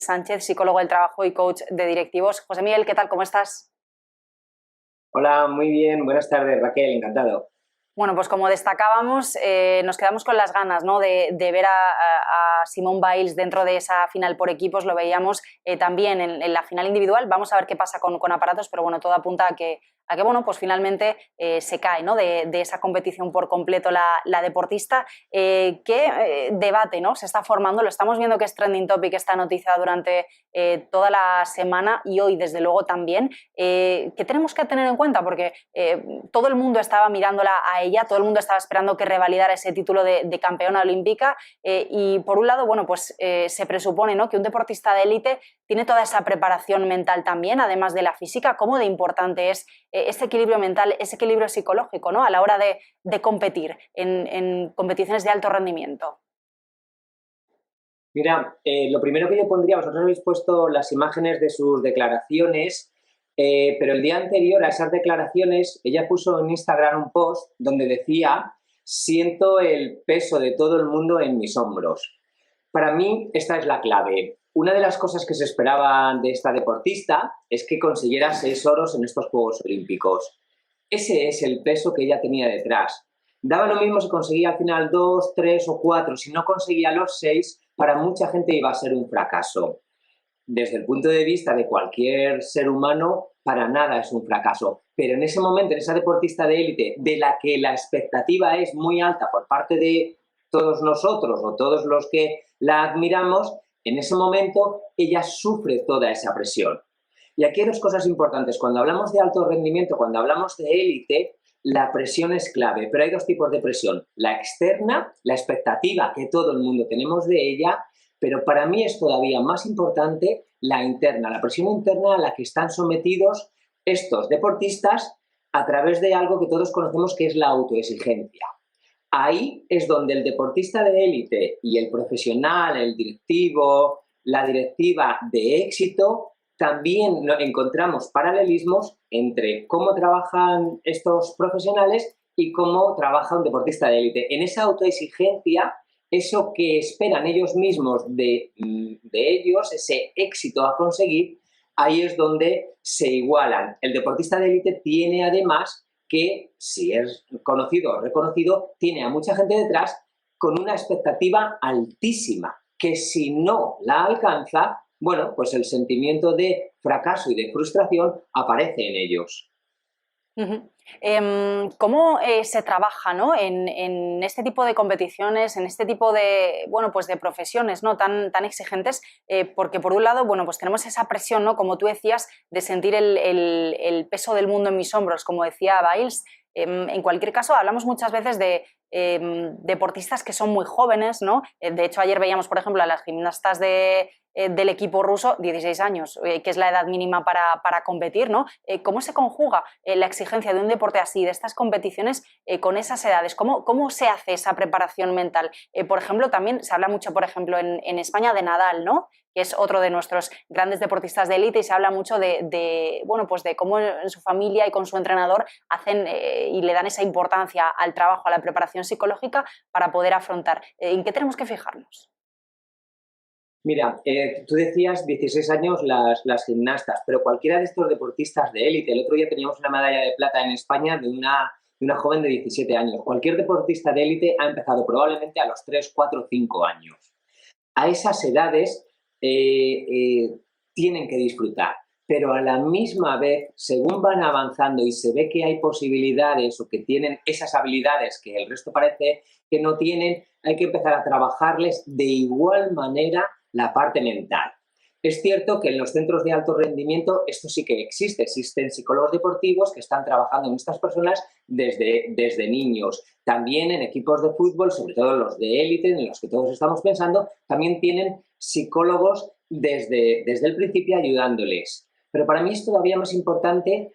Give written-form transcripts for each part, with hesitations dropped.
Sánchez, psicólogo del trabajo y coach de directivos. José Miguel, ¿qué tal? ¿Cómo estás? Hola, muy bien. Buenas tardes, Raquel. Encantado. Bueno, pues como destacábamos, nos quedamos con las ganas, ¿no?, de ver a Simone Biles dentro de esa final por equipos. Lo veíamos también en la final individual. Vamos a ver qué pasa con aparatos, pero bueno, todo apunta a que bueno, pues finalmente se cae, ¿no?, de esa competición por completo la deportista. ¿Qué debate, ¿no?, se está formando? Lo estamos viendo que es trending topic esta noticia durante toda la semana y hoy desde luego también. ¿Qué tenemos que tener en cuenta? Porque todo el mundo estaba mirándola a ella, todo el mundo estaba esperando que revalidara ese título de campeona olímpica y por un lado, bueno, pues se presupone, ¿no?, que un deportista de élite tiene toda esa preparación mental también, además de la física. ¿Cómo de importante es ese equilibrio mental, ese equilibrio psicológico, ¿no?, a la hora de competir en competiciones de alto rendimiento? Mira, lo primero que yo pondría, vosotros habéis puesto las imágenes de sus declaraciones, pero el día anterior a esas declaraciones, ella puso en Instagram un post donde decía: siento el peso de todo el mundo en mis hombros. Para mí, esta es la clave. Una de las cosas que se esperaba de esta deportista es que consiguiera 6 oros en estos Juegos Olímpicos. Ese es el peso que ella tenía detrás. Daba lo mismo si conseguía al final 2, 3 o 4. Si no conseguía los 6, para mucha gente iba a ser un fracaso. Desde el punto de vista de cualquier ser humano, para nada es un fracaso. Pero en ese momento, en esa deportista de élite, de la que la expectativa es muy alta por parte de todos nosotros o todos los que la admiramos, en ese momento ella sufre toda esa presión. Y aquí hay dos cosas importantes. Cuando hablamos de alto rendimiento, cuando hablamos de élite, la presión es clave, pero hay dos tipos de presión. La externa, la expectativa que todo el mundo tenemos de ella, pero para mí es todavía más importante la interna, la presión interna a la que están sometidos estos deportistas a través de algo que todos conocemos, que es la autoexigencia. Ahí es donde el deportista de élite y el profesional, el directivo, la directiva de éxito, también encontramos paralelismos entre cómo trabajan estos profesionales y cómo trabaja un deportista de élite. En esa autoexigencia, eso que esperan ellos mismos de ellos, ese éxito a conseguir, ahí es donde se igualan. El deportista de élite tiene además que, si es conocido o reconocido, tiene a mucha gente detrás con una expectativa altísima, que si no la alcanza, bueno, pues el sentimiento de fracaso y de frustración aparece en ellos. Uh-huh. ¿Cómo se trabaja, ¿no?, en este tipo de competiciones, en este tipo de, bueno, pues de profesiones, ¿no?, tan exigentes? Porque por un lado, bueno, pues tenemos esa presión, ¿no?, como tú decías, de sentir el peso del mundo en mis hombros, como decía Biles. En cualquier caso, hablamos muchas veces de deportistas que son muy jóvenes, ¿no? De hecho, ayer veíamos, por ejemplo, a las gimnastas del equipo ruso, 16 años, que es la edad mínima para competir, ¿no? ¿Cómo se conjuga la exigencia de un deporte así, de estas competiciones, con esas edades? ¿Cómo se hace esa preparación mental? Por ejemplo, también se habla mucho, por ejemplo, en España de Nadal, ¿no?, que es otro de nuestros grandes deportistas de élite, y se habla mucho bueno, pues de cómo en su familia y con su entrenador hacen y le dan esa importancia al trabajo, a la preparación psicológica para poder afrontar. ¿En qué tenemos que fijarnos? Mira, tú decías 16 años las gimnastas, pero cualquiera de estos deportistas de élite, el otro día teníamos una medalla de plata en España de una joven de 17 años. Cualquier deportista de élite ha empezado probablemente a los 3, 4, 5 años. A esas edades tienen que disfrutar, pero a la misma vez, según van avanzando y se ve que hay posibilidades o que tienen esas habilidades que el resto parece que no tienen, hay que empezar a trabajarles de igual manera la parte mental. Es cierto que en los centros de alto rendimiento esto sí que existe. Existen psicólogos deportivos que están trabajando en estas personas desde niños. También en equipos de fútbol, sobre todo los de élite, en los que todos estamos pensando, también tienen psicólogos desde el principio ayudándoles. Pero para mí es todavía más importante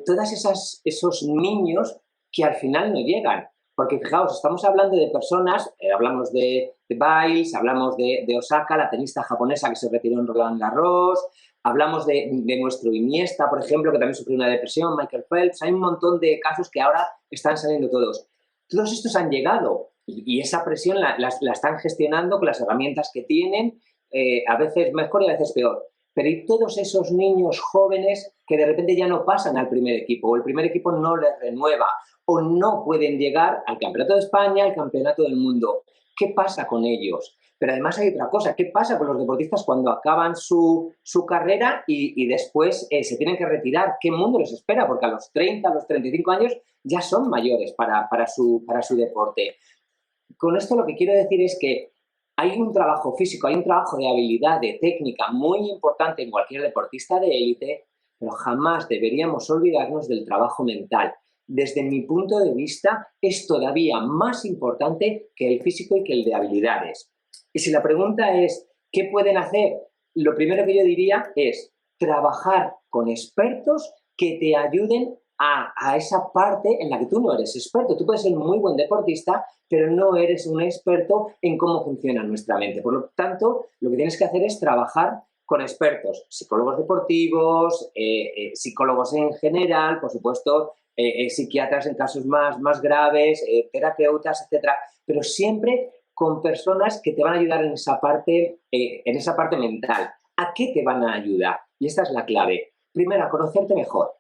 todos esos niños que al final no llegan. Porque fijaos, estamos hablando de personas, hablamos de Biles, hablamos de Osaka, la tenista japonesa que se retiró en Roland Garros, hablamos de nuestro Iniesta, por ejemplo, que también sufrió una depresión, Michael Phelps. Hay un montón de casos que ahora están saliendo todos. Todos estos han llegado y esa presión la están gestionando con las herramientas que tienen, a veces mejor y a veces peor. Pero hay todos esos niños jóvenes que de repente ya no pasan al primer equipo, o el primer equipo no les renueva, o no pueden llegar al Campeonato de España, al Campeonato del Mundo. ¿Qué pasa con ellos? Pero además hay otra cosa, ¿qué pasa con los deportistas cuando acaban su carrera y después se tienen que retirar? ¿Qué mundo les espera? Porque a los 30, a los 35 años ya son mayores para su deporte. Con esto lo que quiero decir es que hay un trabajo físico, hay un trabajo de habilidad, de técnica muy importante en cualquier deportista de élite, pero jamás deberíamos olvidarnos del trabajo mental. Desde mi punto de vista, es todavía más importante que el físico y que el de habilidades. Y si la pregunta es, ¿qué pueden hacer? Lo primero que yo diría es trabajar con expertos que te ayuden a esa parte en la que tú no eres experto. Tú puedes ser un muy buen deportista, pero no eres un experto en cómo funciona nuestra mente. Por lo tanto, lo que tienes que hacer es trabajar con expertos, psicólogos deportivos, psicólogos en general, por supuesto, psiquiatras en casos más graves, terapeutas, etcétera, pero siempre con personas que te van a ayudar en esa parte mental. ¿A qué te van a ayudar? Y esta es la clave. Primero, a conocerte mejor.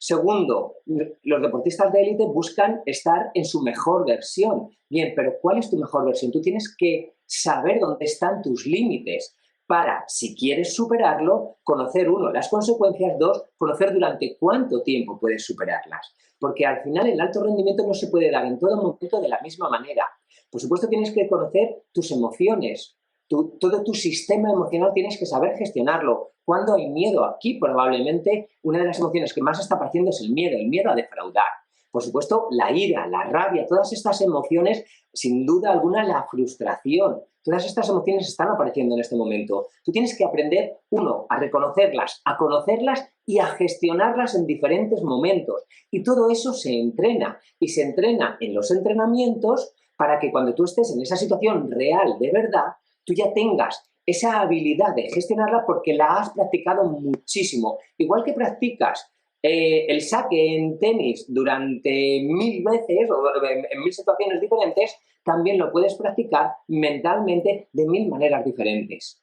Segundo, los deportistas de élite buscan estar en su mejor versión. Bien, pero ¿cuál es tu mejor versión? Tú tienes que saber dónde están tus límites para, si quieres superarlo, conocer, uno, las consecuencias, dos, conocer durante cuánto tiempo puedes superarlas. Porque al final el alto rendimiento no se puede dar en todo momento de la misma manera. Por supuesto, tienes que conocer tus emociones. Todo tu sistema emocional tienes que saber gestionarlo. Cuando hay miedo, aquí probablemente una de las emociones que más está apareciendo es el miedo a defraudar. Por supuesto, la ira, la rabia, todas estas emociones, sin duda alguna la frustración, todas estas emociones están apareciendo en este momento. Tú tienes que aprender, uno, a reconocerlas, a conocerlas y a gestionarlas en diferentes momentos. Y todo eso se entrena, y se entrena en los entrenamientos para que cuando tú estés en esa situación real de verdad, tú ya tengas esa habilidad de gestionarla porque la has practicado muchísimo. Igual que practicas el saque en tenis durante 1000 veces o en 1000 situaciones diferentes, también lo puedes practicar mentalmente de 1000 maneras diferentes.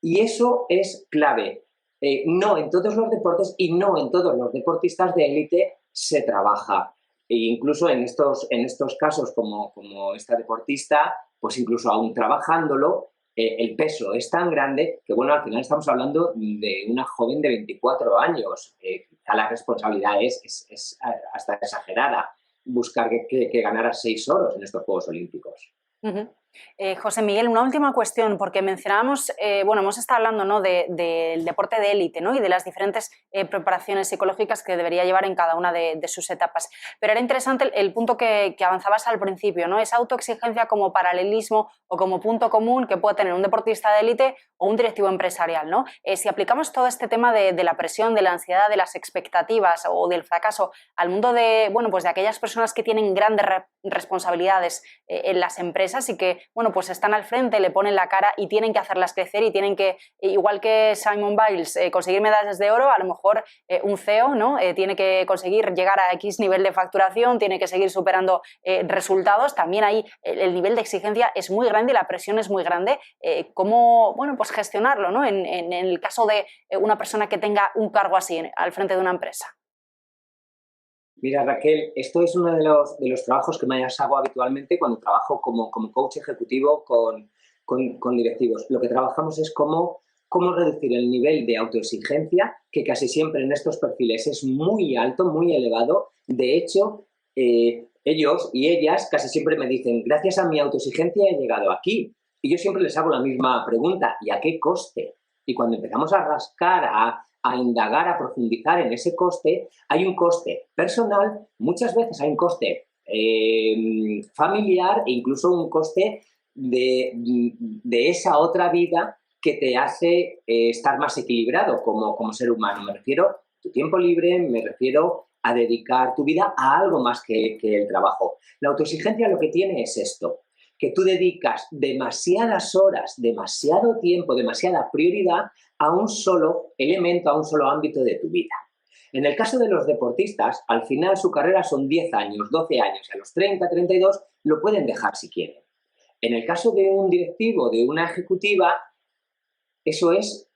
Y eso es clave. No en todos los deportes y no en todos los deportistas de élite se trabaja. E incluso en estos casos como esta deportista, pues incluso aún trabajándolo, el peso es tan grande que, bueno, al final estamos hablando de una joven de 24 años. Quizá la responsabilidad es hasta exagerada buscar que ganara 6 oros en estos Juegos Olímpicos. Uh-huh. José Miguel, una última cuestión, porque mencionábamos, bueno, hemos estado hablando, ¿no?, del deporte de élite, ¿no?, y de las diferentes preparaciones psicológicas que debería llevar en cada una de sus etapas. Pero era interesante el punto que avanzabas al principio, ¿no?, esa autoexigencia como paralelismo o como punto común que puede tener un deportista de élite o un directivo empresarial, ¿no? Si aplicamos todo este tema de la presión, de la ansiedad, de las expectativas o del fracaso al mundo de, bueno, pues de aquellas personas que tienen grandes responsabilidades en las empresas y que, bueno, pues están al frente, le ponen la cara y tienen que hacerlas crecer y tienen que, igual que Simone Biles, conseguir medallas de oro, a lo mejor un CEO, ¿no?, tiene que conseguir llegar a X nivel de facturación, tiene que seguir superando resultados. También ahí el nivel de exigencia es muy grande y la presión es muy grande. ¿Cómo, bueno, pues gestionarlo, ¿no?, en el caso de una persona que tenga un cargo así al frente de una empresa? Mira, Raquel, esto es uno de los trabajos que más hago habitualmente cuando trabajo como coach ejecutivo con directivos. Lo que trabajamos es cómo reducir el nivel de autoexigencia, que casi siempre en estos perfiles es muy alto, muy elevado. De hecho, ellos y ellas casi siempre me dicen, gracias a mi autoexigencia he llegado aquí. Y yo siempre les hago la misma pregunta, ¿y a qué coste? Y cuando empezamos a rascar, a indagar, a profundizar en ese coste, hay un coste personal, muchas veces hay un coste familiar e incluso un coste de esa otra vida que te hace estar más equilibrado como ser humano. Me refiero a tu tiempo libre, me refiero a dedicar tu vida a algo más que el trabajo. La autoexigencia lo que tiene es esto, que tú dedicas demasiadas horas, demasiado tiempo, demasiada prioridad a un solo elemento, a un solo ámbito de tu vida. En el caso de los deportistas, al final su carrera son 10 años, 12 años, y a los 30, 32 lo pueden dejar si quieren. En el caso de un directivo, de una ejecutiva, eso es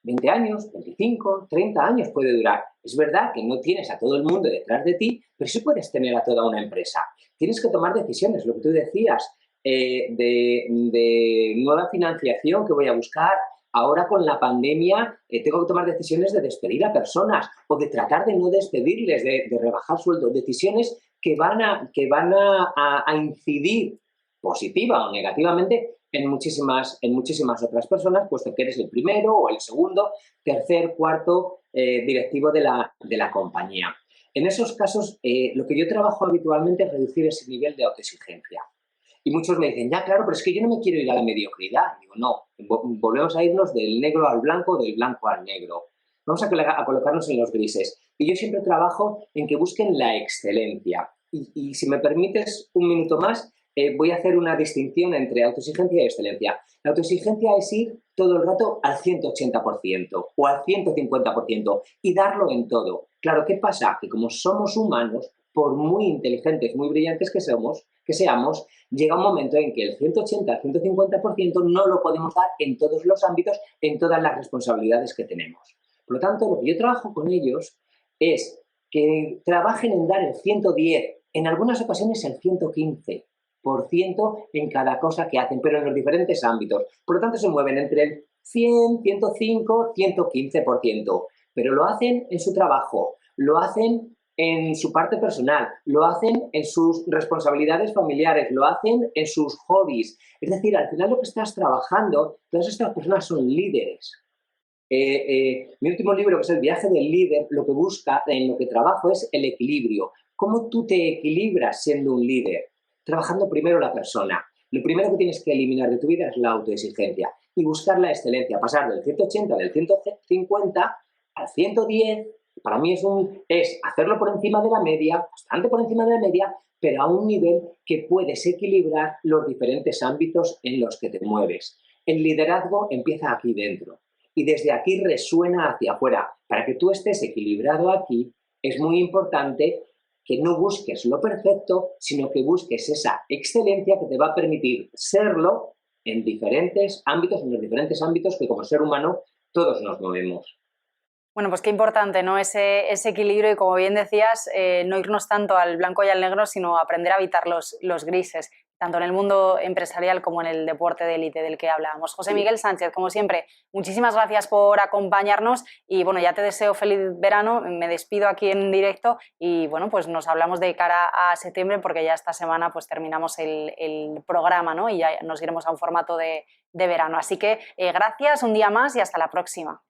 20 años, 25, 30 años puede durar. Es verdad que no tienes a todo el mundo detrás de ti, pero sí puedes tener a toda una empresa. Tienes que tomar decisiones, lo que tú decías, de nueva financiación que voy a buscar. Ahora con la pandemia tengo que tomar decisiones de despedir a personas o de tratar de no despedirles, de rebajar sueldos, decisiones que van a incidir positiva o negativamente en muchísimas otras personas, puesto que eres el primero o el segundo, tercer, cuarto directivo de la compañía. En esos casos, lo que yo trabajo habitualmente es reducir ese nivel de autoexigencia. Y muchos me dicen, ya, claro, pero es que yo no me quiero ir a la mediocridad. Digo, no, volvemos a irnos del negro al blanco, del blanco al negro. Vamos a colocarnos en los grises. Y yo siempre trabajo en que busquen la excelencia. Y si me permites un minuto más, voy a hacer una distinción entre autoexigencia y excelencia. La autoexigencia es ir todo el rato al 180% o al 150% y darlo en todo. Claro, ¿qué pasa? Que como somos humanos, por muy inteligentes, muy brillantes que seamos, llega un momento en que el 180 al 150% no lo podemos dar en todos los ámbitos, en todas las responsabilidades que tenemos. Por lo tanto, lo que yo trabajo con ellos es que trabajen en dar el 110, en algunas ocasiones el 115% en cada cosa que hacen, pero en los diferentes ámbitos. Por lo tanto, se mueven entre el 100, 105, 115%, pero lo hacen en su trabajo, lo hacen en su parte personal, lo hacen en sus responsabilidades familiares, lo hacen en sus hobbies. Es decir, al final lo que estás trabajando, todas estas personas son líderes. Mi último libro, que es El viaje del líder, lo que busca, en lo que trabajo, es el equilibrio. ¿Cómo tú te equilibras siendo un líder? Trabajando primero la persona. Lo primero que tienes que eliminar de tu vida es la autoexigencia y buscar la excelencia, pasar del 180, del 150 al 110. Para mí es hacerlo por encima de la media, bastante por encima de la media, pero a un nivel que puedes equilibrar los diferentes ámbitos en los que te mueves. El liderazgo empieza aquí dentro y desde aquí resuena hacia afuera. Para que tú estés equilibrado aquí, es muy importante que no busques lo perfecto, sino que busques esa excelencia que te va a permitir serlo en diferentes ámbitos, en los diferentes ámbitos que como ser humano todos nos movemos. Bueno, pues qué importante, ¿no? Ese equilibrio y, como bien decías, no irnos tanto al blanco y al negro, sino aprender a evitar los grises, tanto en el mundo empresarial como en el deporte de élite del que hablábamos. José Miguel Sánchez, como siempre, muchísimas gracias por acompañarnos y, bueno, ya te deseo feliz verano, me despido aquí en directo y, bueno, pues nos hablamos de cara a septiembre porque ya esta semana pues terminamos el programa, ¿no? Y ya nos iremos a un formato de verano. Así que gracias un día más y hasta la próxima.